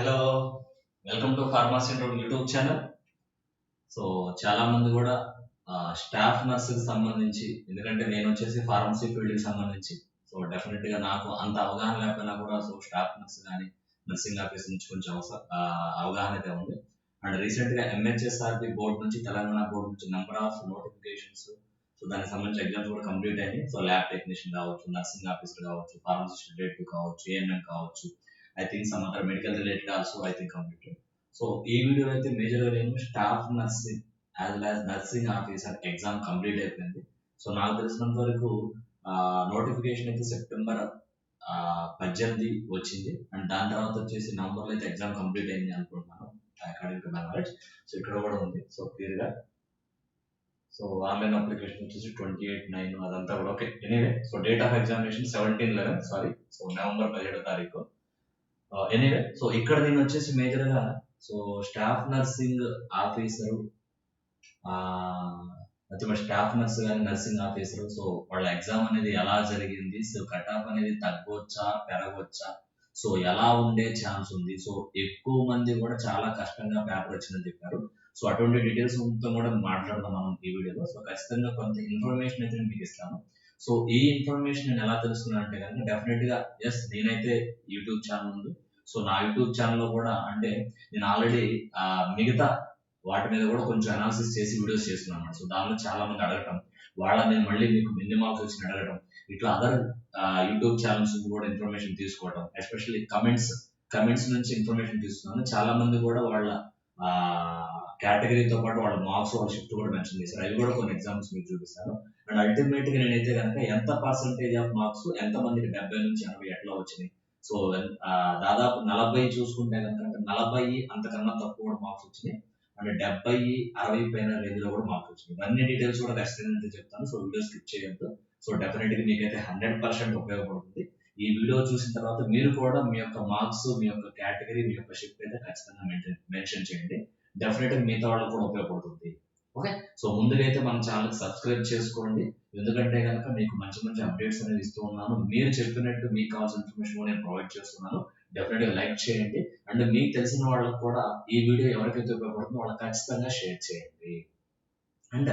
Hello, welcome to pharmacy YouTube channel. So చాలా మంది కూడా స్టాఫ్ నర్సుకి సంబంధించి, ఎందుకంటే నేను వచ్చేసి ఫార్మసీ ఫీల్డ్కి సంబంధించి, సో డెఫినెట్ గా నాకు అంత అవగాహన లేకపోయినా కూడా సో స్టాఫ్ నర్స్ కానీ నర్సింగ్ ఆఫీస్ నుంచి కొంచెం అవగాహన అయితే ఉంది. అండ్ రీసెంట్ గా ఎంహెచ్ఎస్ఆర్బి బోర్డు నుంచి, తెలంగాణ బోర్డు నుంచి నెంబర్ ఆఫ్ నోటిఫికేషన్స్, సో దానికి సంబంధించి ఎగ్జామ్స్ కూడా కంప్లీట్ అయ్యాయి. సో ల్యాబ్ టెక్నీషియన్ కావచ్చు, నర్సింగ్ ఆఫీసర్ కావచ్చు, ఫార్మసిస్ట్ రిలేటెడ్ కావచ్చు, ఏఎన్ఎం కావచ్చు, I think some other medical related also I think completed. So ఈ వీడియో అయితే మేజర్ గా నేను staff nursing as well as nursing officer exam complete అయిపోయింది. సో నాకు తెలిసినంత వరకు నోటిఫికేషన్ అయితే సెప్టెంబర్ 18 వచ్చింది. అండ్ దాని తర్వాత వచ్చేసి నవంబర్ లో అయితే ఎగ్జామ్ కంప్లీట్ అయింది అనుకుంటున్నాను, according to my knowledge. So ఇక్కడ కూడా ఉంది సో క్లియర్ గా. సో ఆన్లైన్ అప్లికేషన్ వచ్చేసి 28/9 అదంతా కూడా okay. Anyway, so date of examination 17/11 sorry, so November 17వ తారీఖు. ఎనీవే, సో ఇక్కడ నేను వచ్చేసి మేజర్ గా so staff nursing officer, staff nurse కానీ నర్సింగ్ ఆఫీసర్, సో వాళ్ళ ఎగ్జామ్ అనేది ఎలా జరిగింది, సో కట్ ఆఫ్ అనేది తగ్గొచ్చా పెరగొచ్చా, సో ఎలా ఉండే ఛాన్స్ ఉంది, సో ఎక్కువ మంది కూడా చాలా కష్టంగా పేపర్ వచ్చిందని చెప్పారు. సో అటువంటి డీటెయిల్స్ మొత్తం కూడా మాట్లాడదాం మనం ఈ వీడియోలో. సో ఖచ్చితంగా కొంత ఇన్ఫర్మేషన్ అయితే నేను మీకు ఇస్తాను. సో ఈ ఇన్ఫర్మేషన్ నేను ఎలా తెలుసుకున్నాను అంటే కనుక, డెఫినెట్ గా ఎస్, నేనైతే యూట్యూబ్ ఛానల్ ఉంది. సో నా యూట్యూబ్ ఛానల్లో కూడా అంటే నేను ఆల్రెడీ మిగతా వాటి మీద కూడా కొంచెం అనాలిసిస్ చేసి వీడియోస్ చేస్తున్నాను అన్నమాట. సో దానిలో చాలా మంది అడగటం, వాళ్ళని నేను మళ్ళీ మీకు మిన్ని మార్క్స్ వచ్చి అడగటం, ఇట్లా అదర్ యూట్యూబ్ ఛానల్స్ కూడా ఇన్ఫర్మేషన్ తీసుకోవడం, ఎస్పెషల్లీ కమెంట్స్ నుంచి ఇన్ఫర్మేషన్ తీసుకున్నాను. చాలా మంది కూడా వాళ్ళ కేటగిరీతో పాటు వాళ్ళ మార్క్స్, వాళ్ళ షిఫ్ట్ కూడా మెన్షన్ చేశారు. అవి కూడా కొన్ని ఎగ్జామ్స్ మీకు చూపిస్తాను. అండ్ అల్టిమేట్ గా నేనైతే కనుక ఎంత పర్సంటేజ్ ఆఫ్ మార్క్స్, ఎంత మందికి 70 నుంచి 80 ఎట్లా వచ్చినాయి, సో దాదాపు 40 చూసుకుంటే కనుక 40 అంతకన్నా తక్కువ మార్క్స్ వచ్చినాయి, అంటే 70-60 పైన రేంజ్ లో కూడా మార్క్స్ వచ్చినాయి. ఇవన్నీ డీటెయిల్స్ కూడా ఖచ్చితంగా చెప్తాను. సో వీడియో స్కిప్ చేయొద్దు. సో డెఫినెట్ గా మీకైతే 100% ఉపయోగపడుతుంది. ఈ వీడియో చూసిన తర్వాత మీరు కూడా మీ యొక్క మార్క్స్, మీ యొక్క కేటగిరీ, మీ యొక్క షిఫ్ట్ అయితే ఖచ్చితంగా మెన్షన్ చేయండి. డెఫినెట్ గా మిగతా వాళ్ళకి కూడా ఉపయోగపడుతుంది. ఓకే, సో ముందుగా అయితే మన ఛానల్ సబ్స్క్రైబ్ చేసుకోండి. ఎందుకంటే కనుక మీకు మంచి మంచి అప్డేట్స్ అనేది ఇస్తూ ఉన్నాను. మీరు చెప్పినట్టు మీకు కావాల్సిన ఇన్ఫర్మేషన్ కూడా నేను ప్రొవైడ్ చేస్తున్నాను. డెఫినెట్ గా లైక్ చేయండి. అండ్ మీకు తెలిసిన వాళ్ళకి కూడా ఈ వీడియో ఎవరికైతే ఉపయోగపడుతుందో వాళ్ళకి ఖచ్చితంగా షేర్ చేయండి. అండ్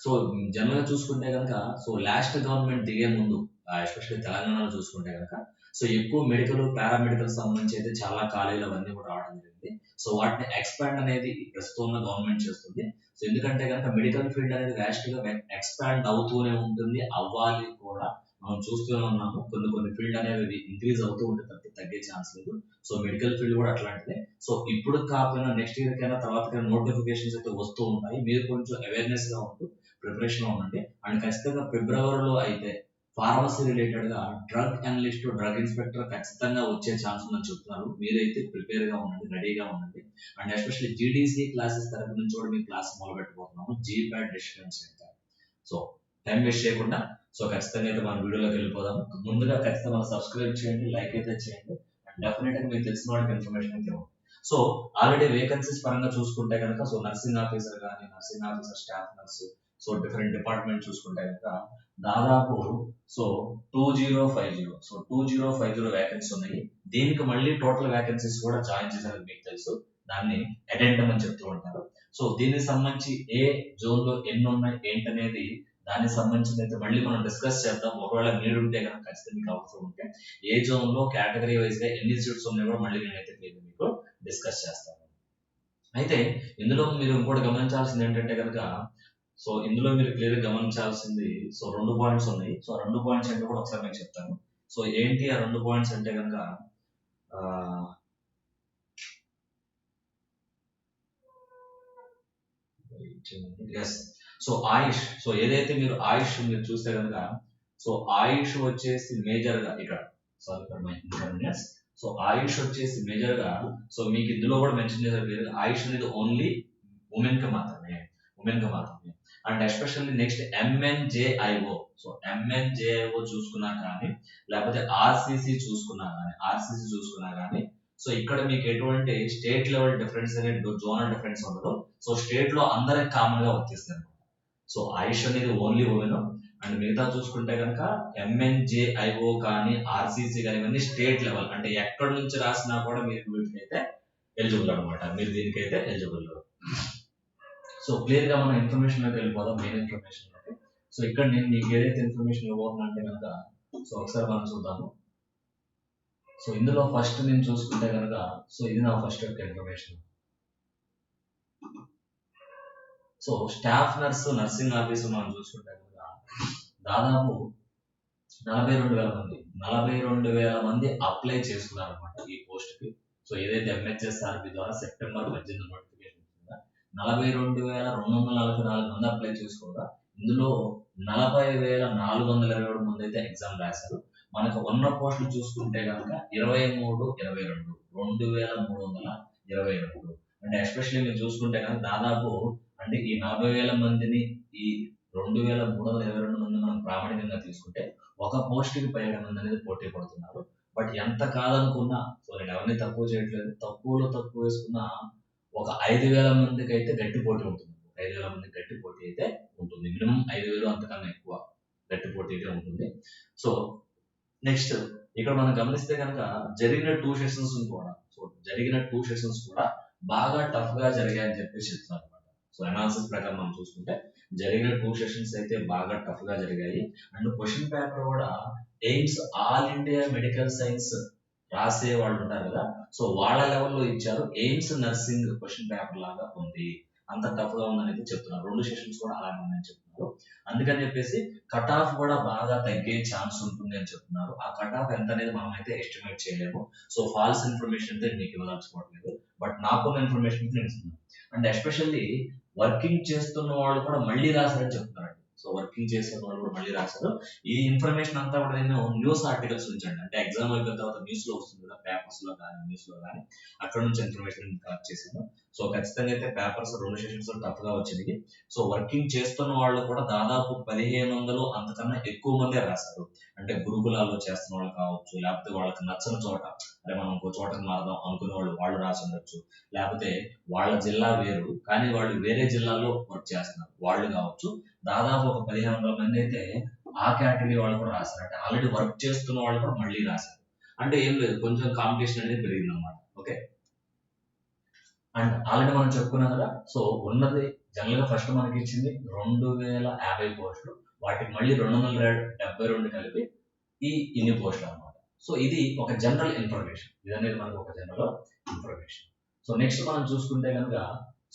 సో జనరల్ గా చూసుకుంటే కనుక, సో లాస్ట్ గవర్నమెంట్ దిగే ముందు, ఎస్పెషల్లీ తెలంగాణలో చూసుకుంటే కనుక, సో ఎక్కువ మెడికల్, పారామెడికల్ సంబంధించి అయితే చాలా ఖాళీలు అవన్నీ కూడా రావడం జరిగింది. సో వాటిని ఎక్స్పాండ్ అనేది ప్రస్తుతం ఉన్న గవర్నమెంట్ చేస్తుంది. సో ఎందుకంటే కనుక మెడికల్ ఫీల్డ్ అనేది వ్యాస్ట్ గా ఎక్స్పాండ్ అవుతూనే ఉంటుంది, అవ్వాలి కూడా. మనం చూస్తూనే ఉన్నాము, కొన్ని ఫీల్డ్ అనేవి ఇంక్రీజ్ అవుతూ ఉంటుంది తప్ప తగ్గే ఛాన్స్ లేదు. సో మెడికల్ ఫీల్డ్ కూడా అట్లాంటిదే. సో ఇప్పుడు కాకపోయినా నెక్స్ట్ ఇయర్ కైనా తర్వాత నోటిఫికేషన్స్ అయితే వస్తూ ఉంటాయి. మీరు కొంచెం అవేర్నెస్ గా ఉంటూ ప్రిపరేషన్ లో ఉండండి. అండ్ ఖచ్చితంగా ఫిబ్రవరిలో అయితే ఫార్మసీ రిలేటెడ్ గా డ్రగ్ అనలిస్ట్, డ్రగ్ ఇన్స్పెక్టర్ ఖచ్చితంగా వచ్చే ఛాన్స్ ఉందని చెప్తున్నారు. మీరైతే ప్రిపేర్ గా ఉండండి, రెడీగా ఉండండి. అండ్ ఎస్పెషల్లీ జీడీసీ క్లాసెస్ తరపు నుంచి కూడా మీ క్లాస్ మొదలు పెట్టబోతున్నాము, జీప్యాడ్ distance centre. So time waste చేయకుండా సో ఖచ్చితంగా అయితే మన వీడియోలోకి వెళ్ళిపోదాము. ముందుగా ఖచ్చితంగా మనం సబ్స్క్రైబ్ చేయండి, లైక్ అయితే చేయండి. అండ్ డెఫినెట్ గా మీకు తెలిసిన వాళ్ళకి ఇన్ఫర్మేషన్ అయితే ఇవ్వండి. సో ఆల్రెడీ వేకెన్సీస్ పరంగా చూసుకుంటే కనుక, సో నర్సింగ్ ఆఫీసర్ కానీ, nursing officer staff nurse, so different department చూసుకుంటే కనుక దాదాపు సో 2050 వేకెన్సీ ఉన్నాయి. దీనికి మళ్ళీ టోటల్ వేకెన్సీస్ కూడా జాయిన్ చేశారని మీకు తెలుసు. దాన్ని అటెండమ్ అని చెప్తూ ఉంటారు. సో దీనికి సంబంధించి ఏ జోన్ లో ఎన్ని ఉన్నాయి ఏంటనేది, దానికి సంబంధించి అయితే మళ్ళీ మనం డిస్కస్ చేద్దాం. ఒకవేళ నీడ్ ఉంటే కనుక ఖచ్చితంగా మీకు అవసరం ఉంటే ఏ జోన్ లో కేటగిరీ వైజ్ గా ఎన్ని సీట్స్ ఉన్నాయో కూడా మళ్ళీ నేనైతే మీకు డిస్కస్ చేస్తాను. అయితే ఇందులో మీరు ఇంకోటి గమనించాల్సింది ఏంటంటే కనుక, సో ఇందులో మీరు క్లియర్ గమనించాల్సింది సో 2 పాయింట్స్ ఉన్నాయి. సో 2 పాయింట్స్ ఏంటో కూడా ఒకసారి మీకు చెప్తాను. సో ఏంటి ఆ 2 పాయింట్స్ అంటే కనుక, సో ఆయుష్, సో ఏదైతే మీరు ఆయుష్ మీరు చూస్తే కనుక, సో ఆయుష్ వచ్చేసి మేజర్ గా ఇక్కడ, sorry for my inconvenience, so Ayush వచ్చేసి మేజర్ గా, సో మీకు ఇందులో కూడా మెన్షన్ చేశారు, ఆయుష్ అనేది ఓన్లీ ఉమెన్ కి మాత్రమే. అండ్ ఎస్పెషల్లీ నెక్స్ట్ ఎంఎన్జేఐఓ, సో ఎంఎన్జేఐఓ చూసుకున్నా కానీ, లేకపోతే ఆర్సీసీ చూసుకున్నా కానీ, సో ఇక్కడ మీకు ఎటువంటి స్టేట్ లెవెల్ డిఫరెన్స్ అనేది, జోనల్ డిఫరెన్స్ ఉండదు. సో స్టేట్ లో అందరికి కామన్ గా వర్తిస్తుంది. సో ఆయుష్ అనేది ఓన్లీ ఉమెన్. అండ్ మిగతా చూసుకుంటే కనుక ఎంఎన్జేఐఓ కానీ, ఆర్సీసీ కానీ, ఇవన్నీ స్టేట్ లెవెల్, అంటే ఎక్కడి నుంచి రాసినా కూడా మీరు వీటికైతే ఎలిజిబుల్ అనమాట. మీరు దీనికైతే ఎలిజిబుల్. సో క్లియర్ గా మన ఇన్ఫర్మేషన్ లోకి వెళ్ళిపోదాం, మెయిన్ ఇన్ఫర్మేషన్ లోకి. సో ఇక్కడ నేను మీకు ఏదైతే ఇన్ఫర్మేషన్ ఇవ్వబోతున్నా అంటే కనుక సో ఒకసారి మనం చూద్దాము. సో ఇందులో ఫస్ట్ నేను చూసుకుంటే కనుక సో ఇది నా ఫస్ట్ యొక్క information. So staff nurse nursing office మనం చూసుకుంటే కనుక దాదాపు 42,000 మంది అప్లై చేసుకున్నారు అనమాట ఈ పోస్ట్ కి. సో ఏదైతే MHSRB ద్వారా సెప్టెంబర్ 18 నోటిఫికేషన్ వచ్చిందో 42,244 మంది అప్లై చేసుకోగా ఇందులో 40,427 మంది అయితే ఎగ్జామ్ రాశారు. మనకు ఉన్న పోస్టులు చూసుకుంటే కనుక 2322 అంటే ఎస్పెషల్లీ మీరు చూసుకుంటే కనుక దాదాపు అంటే ఈ 40,000 మందిని ఈ 2,322 మంది మనం ప్రామాణికంగా తీసుకుంటే ఒక పోస్ట్ కి 17 మంది అనేది పోటీ పడుతున్నారు. బట్ ఎంత కాదనుకున్నా సో నేను ఎవరిని తక్కువ చేయట్లేదు, తక్కువలో తక్కువ వేసుకున్న ఒక 5,000 మందికి అయితే గట్టి పోటీ ఉంటుంది. 5,000 మందికి గట్టి పోటీ అయితే ఉంటుంది. మినిమం 5,000 అంతకన్నా ఎక్కువ గట్టి పోటీ అయితే ఉంటుంది. సో నెక్స్ట్ ఇక్కడ మనం గమనిస్తే కనుక జరిగిన 2 సెషన్స్ కూడా బాగా టఫ్ గా జరిగాయని చెప్పేసి చెప్తున్నారు అనమాట. సో అనాలిసిస్ ప్రకారం మనం చూసుకుంటే జరిగిన 2 సెషన్స్ అయితే బాగా టఫ్ గా జరిగాయి. అండ్ క్వశ్చన్ పేపర్ కూడా AIIMS all India medical science రాసే వాళ్ళు ఉంటారు కదా, సో వాళ్ళ లెవెల్లో ఇచ్చారు. ఎయిమ్స్ నర్సింగ్ క్వశ్చన్ పేపర్ లాగా ఉంది, అంత టఫ్ గా ఉందని అయితే చెప్తున్నారు. 2 సెషన్స్ కూడా అలాగే ఉందని చెప్తున్నారు. అందుకని చెప్పేసి కట్ ఆఫ్ కూడా బాగా తగ్గే ఛాన్స్ ఉంటుంది అని చెప్తున్నారు. ఆ కట్ ఆఫ్ ఎంత అనేది మనం అయితే ఎస్టిమేట్ చేయలేము. సో ఫాల్స్ ఇన్ఫర్మేషన్ అయితే మీకు ఇవ్వదలుచుకోవట్లేదు, బట్ నాకున్న ఇన్ఫర్మేషన్ నేను ఇస్తున్నాను. అండ్ ఎస్పెషల్లీ వర్కింగ్ చేస్తున్న వాళ్ళు కూడా మళ్ళీ రాశారని చెప్తున్నారండి. సో వర్కింగ్ చేసే వాళ్ళు కూడా మళ్ళీ రాశారు. ఈ ఇన్ఫర్మేషన్ అంతా కూడా నేను న్యూస్ ఆర్టికల్స్ ఉంచండి, అంటే ఎగ్జామ్ అయిపోయిన తర్వాత న్యూస్ లో వస్తుంది కదా, పేపర్స్ లో కానీ న్యూస్ లో కానీ, అక్కడ నుంచి ఇన్ఫర్మేషన్ కలెక్ట్ చేశాను. సో ఖచ్చితంగా అయితే పేపర్స్ 2 సెషన్స్ టఫ్ గా వచ్చింది. సో వర్కింగ్ చేస్తున్న వాళ్ళు కూడా దాదాపు 1,500 అంతకన్నా ఎక్కువ మందే రాశారు. అంటే గురుకులాల్లో చేస్తున్న వాళ్ళు కావచ్చు, లేకపోతే వాళ్ళకి నచ్చని చోట అరే మనం ఇంకో చోటకి మారదాం అనుకునే వాళ్ళు రాసి ఉండొచ్చు, లేకపోతే వాళ్ళ జిల్లా వేరు కానీ వాళ్ళు వేరే జిల్లాలో వర్క్ చేస్తున్నారు వాళ్ళు కావచ్చు. దాదాపు ఒక 1,500 మంది అయితే ఆ కేటగిరీ వాళ్ళు కూడా రాశారు. అంటే ఆల్రెడీ వర్క్ చేస్తున్న వాళ్ళు కూడా మళ్ళీ రాశారు. అంటే ఏం లేదు, కొంచెం కాంపిటీషన్ అనేది పెరిగింది అనమాట. ఓకే, అండ్ ఆల్రెడీ మనం చెప్పుకున్నాం కదా. సో ఉన్నది జనరల్ గా ఫస్ట్ మనకి ఇచ్చింది 2,050 పోస్టులు, వాటికి మళ్ళీ 272 కలిపి ఇన్ని పోస్టులు అనమాట. సో ఇది ఒక జనరల్ ఇన్ఫర్మేషన్, ఇది అనేది మనకు ఒక జనరల్ ఇన్ఫర్మేషన్. సో నెక్స్ట్ మనం చూసుకుంటే కనుక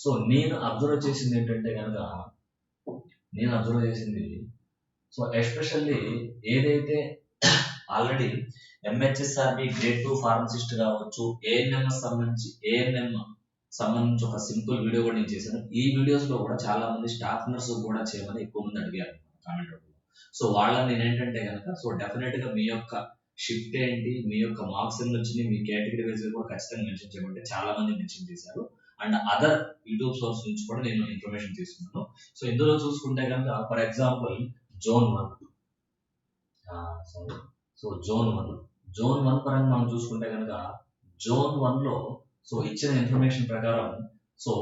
సో నేను అబ్జర్వ్ చేసింది ఏంటంటే కనుక సో ఎస్పెషల్లీ ఏదైతే ఆల్రెడీ MHSRB గ్రేడ్ 2 ఫార్మసిస్ట్ కావచ్చు, ఏఎన్ఎం సంబంధించి ఒక సింపుల్ వీడియో కూడా నేను చేశాను. ఈ వీడియోస్ లో కూడా చాలా మంది స్టాఫ్ నర్స్ కూడా చేయమని ఎక్కువ మంది అడిగారు కామెంట్ రూపంలో. సో వాళ్ళని నేను ఏంటంటే కనుక సో డెఫినెట్ గా మీ యొక్క షిఫ్ట్ ఏంటి, మీ యొక్క మార్క్స్ ఎన్ని వచ్చినాయి, మీ కేటగిరీ వైజ్ కూడా ఖచ్చితంగా మెన్షన్ చేయమంటే చాలా మంది మెన్షన్ చేశారు. అండ్ అదర్ యూట్యూబ్ సోర్స్ నుంచి కూడా నేను ఇన్ఫర్మేషన్ తీసుకున్నాను. సో ఇందులో చూసుకుంటే కనుక ఫర్ ఎగ్జాంపుల్ జోన్ 1 పరంగా మనం చూసుకుంటే కనుక జోన్ 1 లో సో ఇచ్చిన ఇన్ఫర్మేషన్ ప్రకారం సో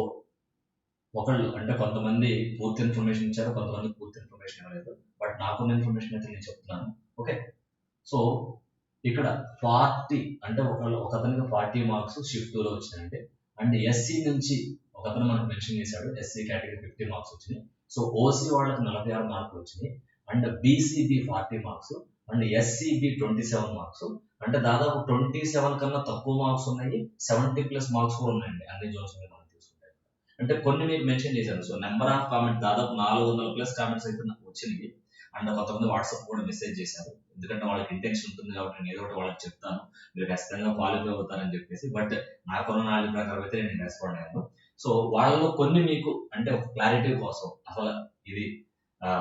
ఒకళ్ళు అంటే కొంతమంది పూర్తి ఇన్ఫర్మేషన్ ఇచ్చారు, కొంతమంది పూర్తి ఇన్ఫర్మేషన్ ఇవ్వలేదు. బట్ నాకున్న ఇన్ఫర్మేషన్ అయితే నేను చెప్తున్నాను. ఓకే, సో ఇక్కడ 40 అంటే ఒకతనికి 40 మార్క్స్ షిఫ్ట్ 2 లో వచ్చినాయండి. అండ్ ఎస్సీ నుంచి ఒకతను మనకు మెన్షన్ చేశాడు, ఎస్సీ కేటగిరీ 50 మార్క్స్ వచ్చినాయి. సో ఓసీ వాళ్ళకి 46 మార్కులు వచ్చినాయి. And BCB 40 marks and SCB 27 marks. అంటే దాదాపు 27 కన్నా తక్కువ మార్క్స్ ఉన్నాయి, 70+ మార్క్స్ కూడా ఉన్నాయండి అన్ని జోన్స్ మీద మనం తీసుకుంటే. అంటే కొన్ని మీకు మెన్షన్ చేశాను. సో నెంబర్ ఆఫ్ కామెంట్ దాదాపు 400+ కామెంట్స్ అయితే నాకు వచ్చినాయి. అండ్ కొంతమంది వాట్సాప్ కూడా మెసేజ్ చేశారు, ఎందుకంటే వాళ్ళకి ఇంటెన్షన్ ఉంటుంది కాబట్టి నేను ఏదో ఒకటి వాళ్ళకి చెప్తాను, మీరు ఖచ్చితంగా క్వాలిఫై అవుతారని చెప్పేసి. బట్ నాకున్న నాలెడ్జ్ ప్రకారం అయితే నేను రెస్పాండ్ అయ్యాను. సో వాళ్ళలో కొన్ని మీకు అంటే ఒక క్లారిటీ కోసం అసలు ఇది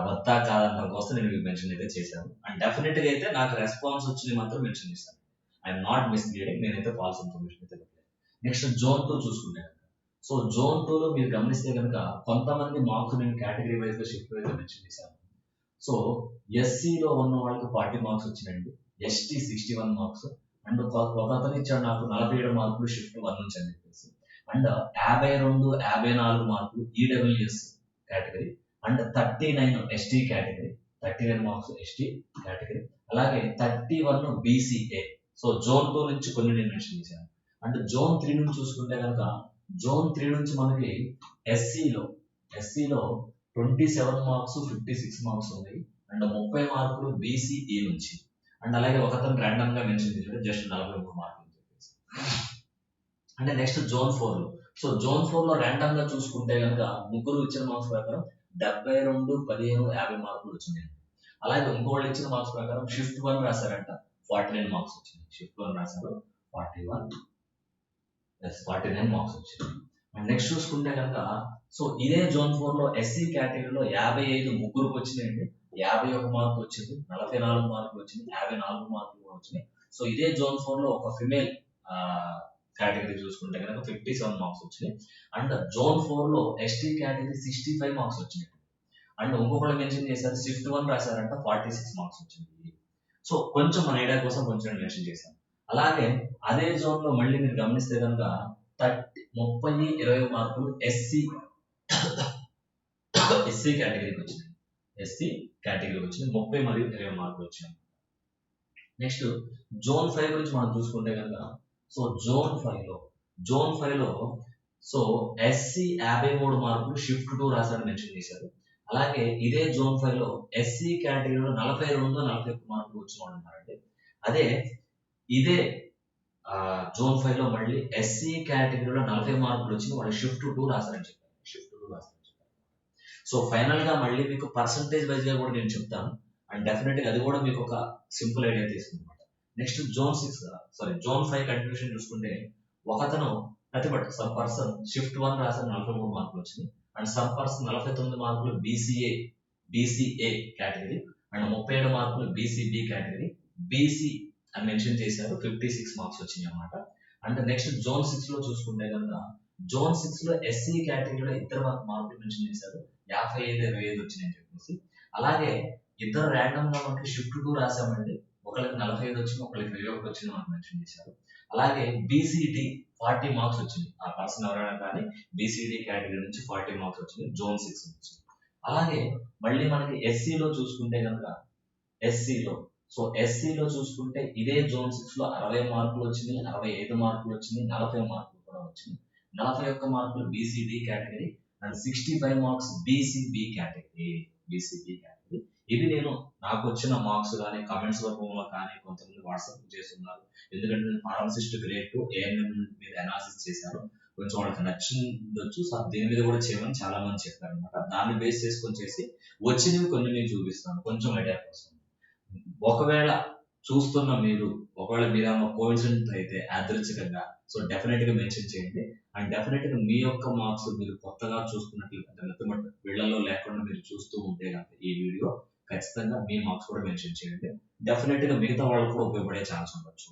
వర్తా కాదనడం కోసం నేను మీకు మెన్షన్ అయితే చేశాను. అండ్ డెఫినెట్ గా అయితే నాకు రెస్పాన్స్ వచ్చింది మాత్రం మెన్షన్ చేశాను. ఐఎమ్ నాట్ మిస్లీడింగ్, నేనైతే ఫాల్స్ ఇన్ఫర్మేషన్ అయితే పెట్టలేదు. నెక్స్ట్ జోన్ 2 చూసుకుంటే కనుక సో జోన్ 2 లో మీరు గమనిస్తే కనుక కొంతమంది మార్క్స్ నేను కేటగిరీ వైజ్ గా షిఫ్ట్ వైజ్ మెన్షన్ చేశాను. సో ఎస్సీలో ఉన్న వాళ్ళకి 40 మార్క్స్ వచ్చినాయండి, ఎస్టీ 61 మార్క్స్. అండ్ ఒకతను ఇచ్చాడు నాకు 47 మార్కులు షిఫ్ట్ 1 నుంచి అని చెప్పేసి. అండ్ 52-54 మార్కులు EWS category. And 39 ST category, 39 marks ST category. అలాగే 31 బీసీఏ. సో జోన్ 2 నుంచి కొన్ని నేను మెన్షన్ చేశాను. అంటే జోన్ 3 నుంచి చూసుకుంటే కనుక జోన్ 3 నుంచి మనకి ఎస్సీలో 27 మార్క్స్ 56 మార్క్స్ ఉన్నాయి. అండ్ 30 మార్కులు బీసీఈ నుంచి. అండ్ అలాగే ఒకతను ర్యాండమ్ గా మెన్షన్ చేశాడు జస్ట్ 43 మార్కులు అని చెప్పేసి. అంటే నెక్స్ట్ జోన్ 4 లో. సో జోన్ 4 లో ర్యాండమ్ గా చూసుకుంటే కనుక ముగ్గురు ఇచ్చిన మార్క్స్ ప్రకారం 72, 15, 50 మార్కులు వచ్చినాయి. అలాగే ఇంకోళ్ళు ఇచ్చిన మార్క్స్ ప్రకారం షిఫ్ట్ 1 రాశారంట 49 మార్క్స్ వచ్చినాయి. షిఫ్ట్ 1 రాశారు 49 మార్క్స్ వచ్చినాయి. అండ్ నెక్స్ట్ చూసుకుంటే కనుక సో ఇదే జోన్ 4 లో ఎస్సీ కేటగిరీలో 55 ముగ్గురికి వచ్చినాయండి. 51 మార్కులు వచ్చింది, 44 మార్కులు వచ్చింది, 54 మార్కులు కూడా వచ్చినాయి. సో ఇదే జోన్ 4 లో ఒక ఫిమేల్ కేటగిరీ చూసుకుంటే కనుక 57 మార్క్స్ వచ్చినాయి. అండ్ జోన్ 4 లో ఎస్టీ కేటగిరీ 65 మార్క్స్ వచ్చినాయి. అండ్ ఇంకొకళ్ళు మెన్షన్ చేశారు షిఫ్ట్ 1 రాశారంట 46 మార్క్స్ వచ్చింది. సో కొంచెం మన ఐడియా కోసం కొంచెం మెన్షన్ చేశాను. అలాగే అదే జోన్ లో మళ్ళీ మీరు గమనిస్తే కనుక 30, 20 మార్కులు ఎస్సీ కేటగిరీకి వచ్చినాయి. ఎస్సీ కేటగిరీకి వచ్చినాయి 30 మరియు 20 మార్కులు వచ్చాయి. నెక్స్ట్ జోన్ 5 గురించి మనం చూసుకుంటే కనుక సో జోన్ 5 లో సో ఎస్సీ 53 మార్కులు షిఫ్ట్ 2 రాశారని మెన్షన్ చేశారు. అలాగే ఇదే జోన్ 5 లో ఎస్సీ కేటగిరీలో 42, 41 మార్కులు వచ్చిన వాళ్ళు ఉన్నారండి. అదే ఇదే జోన్ 5 లో మళ్ళీ ఎస్సీ కేటగిరీలో 40 మార్కులు వచ్చి వాళ్ళు షిఫ్ట్ 2 రాశారని చెప్పారు. సో ఫైనల్ గా మళ్ళీ మీకు పర్సంటేజ్ వైజ్ గా కూడా నేను చెప్తాను. అండ్ డెఫినెట్ గా అది కూడా మీకు ఒక సింపుల్ ఐడియా తీసుకుంది. నెక్స్ట్ జోన్ 5 కంటిన్యూషన్ చూసుకుంటే ఒకతను ప్రతిభట్ సమ్ పర్సన్ షిఫ్ట్ 1 రాసిన 43 మార్కులు వచ్చినాయి. అండ్ సమ్ పర్సన్ 49 మార్కులు బీసీఏ కేటగిరీ అండ్ 37 మార్కులు బీసీబీ కేటగిరీ బీసీ అని మెన్షన్ చేశారు 56 మార్క్స్ వచ్చినాయి అన్నమాట. అండ్ నెక్స్ట్ జోన్ 6 లో చూసుకుంటే కనుక జోన్ 6 లో ఎస్సీ కేటగిరీలో ఇద్దరు మార్కులు మెన్షన్ చేశారు 55, 25 వచ్చినాయని చెప్పేసి. అలాగే ఇద్దరు ర్యాండమ్ గా మనకి షిఫ్ట్ 2 రాసామండి. ఒకరికి 45 వచ్చింది, ఒకరికి 21 వచ్చింది మనకు మెన్షన్ చేశారు. అలాగే బీసీడీ 40 మార్క్స్ వచ్చింది. ఆ పర్సన్ ఎవరైనా కానీ బీసీడీ కేటగిరీ నుంచి 40 మార్క్స్ వచ్చింది జోన్ 6 నుంచి. అలాగే మళ్ళీ మనకి ఎస్సీలో చూసుకుంటే కనుక ఎస్సీలో చూసుకుంటే ఇదే జోన్ 6 లో 60 మార్కులు వచ్చింది, 65 మార్కులు వచ్చింది, 40 మార్కులు కూడా వచ్చింది. 41 మార్కులు BCD category and 65 marks BCB category. ఇవి నేను నాకు వచ్చిన మార్క్స్ కానీ కామెంట్స్ రూపంలో కానీ కొంతమంది వాట్సాప్ చేస్తున్నారు. ఎందుకంటే నేను ఫార్మసిస్ట్ గ్రేడ్ 2 ఏఎన్ఎం మీద అనాలిసిస్ చేశాను. కొంచెం వాళ్ళకి నచ్చిందొచ్చు, దీని మీద కూడా చేయమని చాలా మంది చెప్పారు అనమాట. దాన్ని బేస్ చేసుకొని చేసి వచ్చినవి కొన్ని నేను చూపిస్తాను కొంచెం ఐడియా కోసం. ఒకవేళ చూస్తున్న మీరు ఏమైనా కోఇన్సిడెంట్ అయితే యాదృచ్ఛికంగా సో డెఫినెట్ గా మెన్షన్ చేయండి. అండ్ డెఫినెట్ గా మీ యొక్క మార్క్స్ మీరు కొత్తగా చూసుకున్నట్లయితే వీళ్ళలో లేకుండా మీరు చూస్తూ ఉంటే కనుక ఈ వీడియో ఖచ్చితంగా మీ మార్క్స్ కూడా మెన్షన్ చేయండి. డెఫినెట్ గా మిగతా వాళ్ళకు కూడా ఉపయోగపడే ఛాన్స్ ఉండొచ్చు.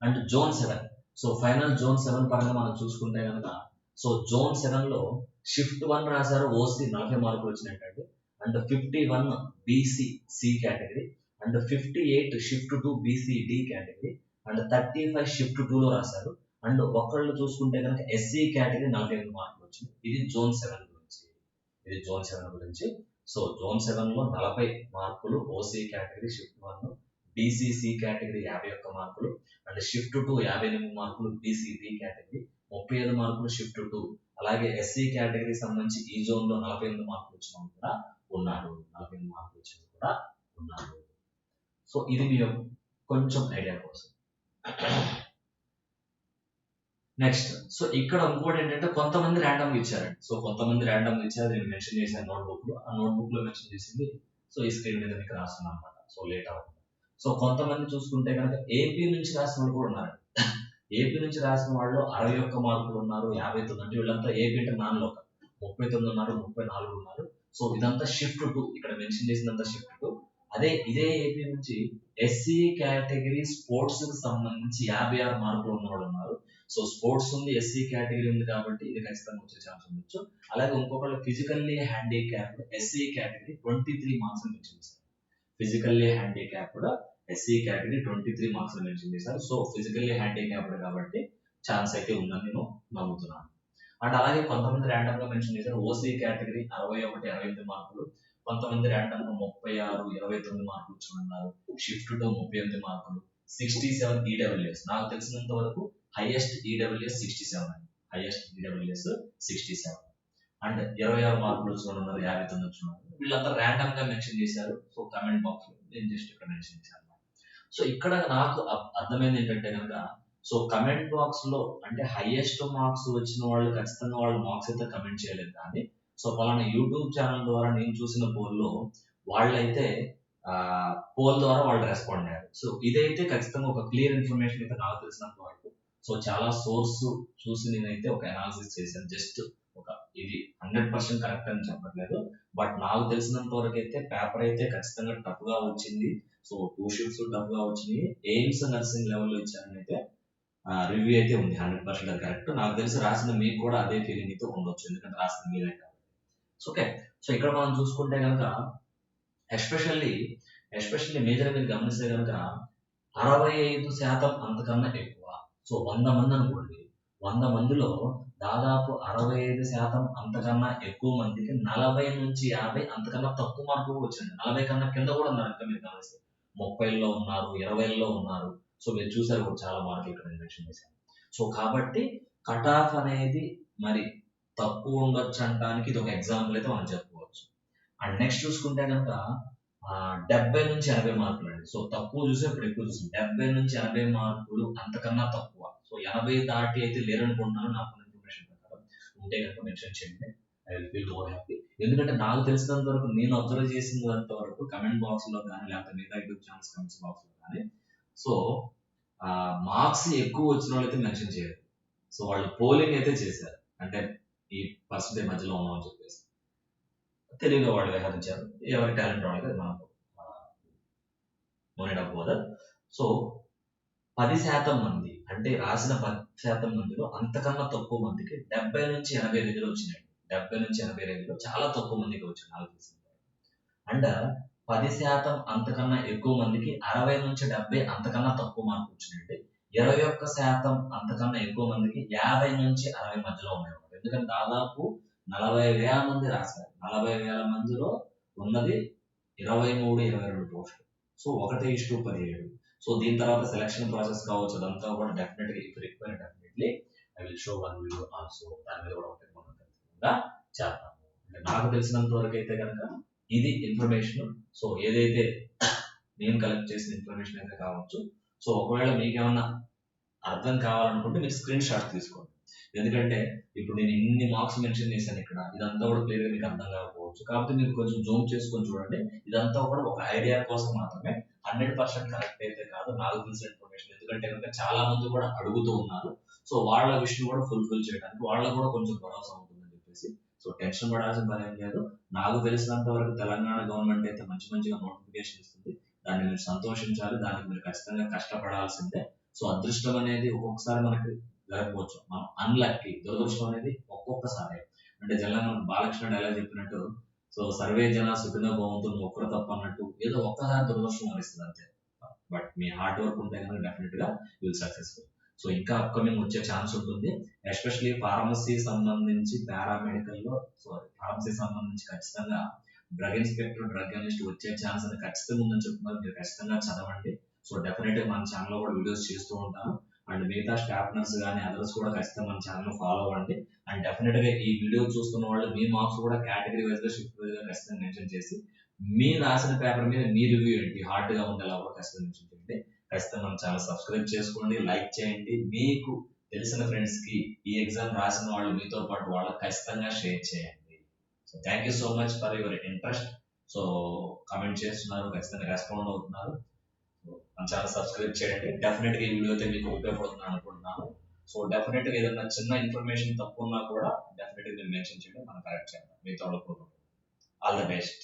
And zone 7 so final zone 7 పరంగా మనం చూసుకుంటే కనుక సో జోన్ 7 లో షిఫ్ట్ 1 రాశారు ఓసీ 40 మార్కులు వచ్చినట్టండి. And 51 BC C category and 58 shift 2 BC D category and 35 shift 2 లో రాశారు. అండ్ ఒకళ్ళు చూసుకుంటే కనుక ఎస్సీ కేటగిరీ 48 మార్కులు వచ్చింది. ఇది జోన్ 7 గురించి. సో జోన్ 7 లో 40 మార్కులు OC category shift 1, BCC category 51 మార్కులు అండ్ షిఫ్ట్ 2 58 మార్కులు బీసీబీ కేటగిరీ 35 మార్కులు షిఫ్ట్ 2. అలాగే ఎస్సీ కేటగిరీ సంబంధించి ఈ జోన్ లో 48 మార్కులు వచ్చిన వాళ్ళు కూడా ఉన్నారు. సో ఇది మీ కొంచెం ఐడియా కోసం. నెక్స్ట్ సో ఇక్కడ ఇంకోటి ఏంటంటే కొంతమంది ర్యాండమ్ ఇచ్చారండి. సో కొంతమంది ర్యాండమ్ ఇచ్చారు, నేను మెన్షన్ చేశాను నోట్బుక్ లో. ఆ నోట్బుక్ లో మెన్షన్ చేసింది సో ఈ స్క్రీన్ మీద మీకు రాస్తున్నాను అనమాట. సో లేట్ అవుతుంది. సో కొంతమంది చూసుకుంటే కనుక ఏపీ నుంచి రాసిన వాళ్ళు కూడా ఉన్నారు. ఏపీ నుంచి రాసిన వాళ్ళు 61 మార్కులు ఉన్నారు, 59 అంటే వీళ్ళంతా ఏపీ అంటే నాన్ లోకల్ 39 ఉన్నారు, 34 ఉన్నారు. సో ఇదంతా షిఫ్ట్ 2, ఇక్కడ మెన్షన్ చేసినంత షిఫ్ట్ 2. ఇదే ఏపీ నుంచి ఎస్సీ కేటగిరీ స్పోర్ట్స్ కి సంబంధించి 56 మార్కులు ఉన్నవాళ్ళు ఉన్నారు. సో స్పోర్ట్స్ ఉంది, ఎస్సీ కేటగిరీ ఉంది కాబట్టి ఇది ఖచ్చితంగా వచ్చే ఛాన్స్ ఉండొచ్చు. అలాగే ఇంకొకళ్ళు physically handicapped SC category 23 marks mention చేశారు. Physically handicapped SC category 23 marks mention చేశారు. సో ఫిజికల్లీ హ్యాండిక్యాప్డ్ కాబట్టి ఛాన్స్ అయితే ఉందని నేను నమ్ముతున్నాను. అండ్ అలాగే కొంతమంది ర్యాండమ్ గా మెన్షన్ చేశారు ఓసీ కేటగిరీ 61, 28 మార్కులు. కొంతమంది ర్యాండమ్ గా 36, 29 మార్కులు వచ్చి ఉన్నారు. షిఫ్ట్ 2 38 మార్కులు, 67 ఈడబ్ల్యూఎస్. నాకు తెలిసినంత వరకు హైయెస్ట్ ఈడబ్ల్యూఎస్ 67 అండి. హైయెస్ట్ ఈడబ్ల్యూఎస్ 67 అండ్ 26 మార్కులు వచ్చిన వాళ్ళు ఉన్నారు, 59 వచ్చిన వాళ్ళు. వీళ్ళంతా ర్యాండమ్ గా మెన్షన్ చేశారు. సో కమెంట్ బాక్స్ లో నేను జస్ట్ ఇక్కడ మెన్షన్ చేశాను. సో ఇక్కడ నాకు అర్థమైంది ఏంటంటే కనుక, సో కమెంట్ బాక్స్ లో అంటే హైయెస్ట్ మార్క్స్ వచ్చిన వాళ్ళు ఖచ్చితంగా వాళ్ళు మార్క్స్ అయితే కమెంట్ చేయలేదు, కానీ సో పలానా యూట్యూబ్ ఛానల్ ద్వారా నేను చూసిన పోల్లో వాళ్ళైతే పోల్ ద్వారా వాళ్ళు రెస్పాండ్ అయ్యారు. సో ఇదైతే ఖచ్చితంగా ఒక క్లియర్ ఇన్ఫర్మేషన్ అయితే నాకు తెలిసినంత వరకు. సో చాలా సోర్స్ చూసి నేనైతే ఒక అనాలిసిస్ చేశాను. జస్ట్ ఒక ఇది 100% కరెక్ట్ అని చెప్పట్లేదు, బట్ నాకు తెలిసినంత వరకు అయితే పేపర్ అయితే ఖచ్చితంగా టఫ్ గా వచ్చింది. సో 2 షిఫ్ట్స్ టఫ్ గా వచ్చినాయి. ఎయిమ్స్ నర్సింగ్ లెవెల్లో ఇచ్చారని అయితే రివ్యూ అయితే ఉంది. 100% అది కరెక్ట్. నాకు తెలిసి రాసిన మీకు కూడా అదే ఫీలింగ్ అయితే ఉండొచ్చు, ఎందుకంటే రాసిన మీరే కాబట్టి. ఓకే, సో ఇక్కడ మనం చూసుకుంటే కనుక ఎస్పెషల్లీ మేజర్ మీరు గమనిస్తే కనుక 65% అంతకన్నా ఎక్కువ. సో 100 మంది అనుకోండి, 100 మందిలో దాదాపు 65% అంతకన్నా ఎక్కువ మందికి 40 నుంచి 50 అంతకన్నా తక్కువ మార్కులు వచ్చింది. 40 కన్నా కింద కూడా ఉన్నారు, ఇంకా మీరు గమనిస్తే 30లో ఉన్నారు, 20లో ఉన్నారు. సో మీరు చూసారు కూడా చాలా మార్కులు ఇక్కడ నేను మెన్షన్ చేశాను. సో కాబట్టి కట్ ఆఫ్ అనేది మరి తక్కువ ఉండొచ్చు అనడానికి ఇది ఒక ఎగ్జాంపుల్ అయితే మనం చెప్పుకోవచ్చు. అండ్ నెక్స్ట్ చూసుకుంటే కనుక 70 నుంచి 80 మార్కులు అండి. సో తక్కువ చూసి ఇప్పుడు ఎక్కువ చూసాం. 70 నుంచి 80 మార్కులు అంతకన్నా తక్కువ. సో 80 దాటి అయితే లేరనుకుంటున్నాను నాకు ఇన్ఫర్మేషన్ ప్రకారం. ఉంటే కనుక మెన్షన్ చేయండి, I will feel more happy. ఎందుకంటే నాకు తెలిసినంత వరకు, నేను అబ్జర్వ్ చేసినంత వరకు కమెంట్ బాక్స్ లో కానీ లేకపోతే మిగతా యూట్యూబ్ ఛానల్స్ కమెంట్స్ బాక్స్ లో కానీ సో మార్క్స్ ఎక్కువ వచ్చిన వాళ్ళు అయితే మెన్షన్ చేయరు. సో వాళ్ళు పోలింగ్ అయితే చేశారు, అంటే ఈ పర్సెంటేజ్ మధ్యలో ఉన్నామని చెప్పేసి తెలివిగా వాళ్ళు వ్యవహరించారు. ఎవరి టాలెంట్ వాళ్ళకి మనకు మోనెట్ ఆఫ్ బోదర్. సో 10% మంది అంటే రాసిన 10% మందిలో అంతకన్నా తక్కువ మందికి 70 నుంచి 80 రేంజ్లో వచ్చినాయి. 70 నుంచి 80 రేంజ్లో చాలా తక్కువ మందికి వచ్చింది నాకు తెలిసింది. అండ్ 10% అంతకన్నా ఎక్కువ మందికి 60 నుంచి 70 అంతకన్నా తక్కువ మార్కులు వచ్చినాయండి. 21% అంతకన్నా ఎక్కువ మందికి 50 నుంచి 60 మధ్యలో ఉండేవాళ్ళు. ఎందుకంటే దాదాపు 40,000 మంది రాశారు. 40,000 మందిలో ఉన్నది 23-22 పోస్టులు. సో 1:17. సో దీని తర్వాత సెలక్షన్ ప్రాసెస్ కావచ్చు, అదంతా కూడా డెఫినెట్గా if required definitely I will show one video also. దాని మీద కూడా ఒకటి మనం ఖచ్చితంగా చేద్దాము. అంటే నాకు తెలిసినంత వరకు అయితే కనుక ఇది ఇన్ఫర్మేషన్. సో ఏదైతే నేను కలెక్ట్ చేసిన ఇన్ఫర్మేషన్ అయితే కావచ్చు. సో ఒకవేళ మీకేమన్నా అర్థం కావాలనుకుంటే మీరు స్క్రీన్ షాట్ తీసుకోండి. ఎందుకంటే ఇప్పుడు నేను ఇన్ని మార్క్స్ మెన్షన్ చేశాను ఇక్కడ, ఇదంతా కూడా క్లియర్ గా మీకు అర్థం కాకపోవచ్చు. కాబట్టి మీరు కొంచెం జూమ్ చేసుకొని చూడండి. ఇదంతా కూడా ఒక ఐడియా కోసం మాత్రమే, 100% కరెక్ట్ అయితే కాదు నాకు తెలిసిన ఇన్ఫర్మేషన్. ఎందుకంటే కనుక చాలా మంది కూడా అడుగుతూ ఉన్నారు. సో వాళ్ళ విషయం కూడా ఫుల్ఫిల్ చేయడానికి వాళ్ళకు కూడా కొంచెం భరోసా ఉంటుందని చెప్పేసి. సో టెన్షన్ పడాల్సిన పని ఏం లేదు. నాకు తెలిసినంత వరకు తెలంగాణ గవర్నమెంట్ అయితే మంచిగా నోటిఫికేషన్ ఇస్తుంది. దాన్ని మీరు సంతోషించాలి, దానికి మీరు ఖచ్చితంగా కష్టపడాల్సిందే. సో అదృష్టం అనేది ఒక్కొక్కసారి మనకి జరగవచ్చు, మనం అన్లక్కీ. దురదృష్టం అనేది ఒక్కొక్కసారి, అంటే జనరల్గా మనకు బాలకృష్ణ డైలాగ్ చెప్పినట్టు, సో సర్వే జన సుఖినో భవంతు ఒక్కరు తప్ప అన్నట్టు ఏదో ఒక్కసారి దురదృష్టం వరిస్తుంది అంతే. బట్ మీ హార్డ్ వర్క్ ఉంటే కనుక డెఫినెట్ గా విల్ సక్సెస్ఫుల్. సో ఇంకా అప్కమింగ్ వచ్చే ఛాన్స్ ఉంటుంది. ఎస్పెషల్లీ ఫార్మసీ సంబంధించి పారామెడికల్ లో, ఫార్మసీ సంబంధించి ఖచ్చితంగా డ్రగ్ ఇన్స్పెక్టర్, డ్రగ్ అనలిస్ట్ వచ్చే ఛాన్స్ అని ఖచ్చితంగా ఉందని చెప్తున్నారు. మీరు ఖచ్చితంగా చదవండి. సో డెఫినెట్ గా మన ఛానల్ లో కూడా వీడియోస్ చేస్తూ ఉంటాను. అండ్ మిగతా స్టాఫ్ నర్స్ కానీ అదర్స్ కూడా ఖచ్చితంగా మన ఛానల్ ఫాలో అవ్వండి. అండ్ డెఫినెట్ గా ఈ వీడియో చూస్తున్న వాళ్ళు మీ మార్క్స్ కూడా కేటగిరీ వైజ్ గా, షిఫ్ట్ వైజ్ గా ఖచ్చితంగా మెన్షన్ చేసి, మీరు రాసిన పేపర్ మీద మీ రివ్యూ ఏంటి, హార్డ్ గా ఉండేలా కూడా ఖచ్చితంగా మెన్షన్ చేయండి. ఖచ్చితంగా మన ఛానల్ సబ్స్క్రైబ్ చేసుకోండి, లైక్ చేయండి. మీకు తెలిసిన ఫ్రెండ్స్ కి ఈ ఎగ్జామ్ రాసిన వాళ్ళు మీతో పాటు వాళ్ళకి ఖచ్చితంగా షేర్ చేయండి. So thank you so much for your interest. So comment చేస్తున్నారు, ఖచ్చితంగా రెస్పాండ్ అవుతున్నారు. మన ఛానల్ సబ్స్క్రైబ్ చేయండి. డెఫినెట్ గా ఈ వీడియో అయితే మీకు ఉపయోగపడుతుంది అనుకుంటున్నాను. సో డెఫినెట్ గా ఏదైనా చిన్న ఇన్ఫర్మేషన్ తప్పు ఉన్నా కూడా డెఫినెట్ గా మీరు మెన్షన్ చేయండి, మనం కరెక్ట్ చేద్దాం. మీతో ఆల్ ద బెస్ట్.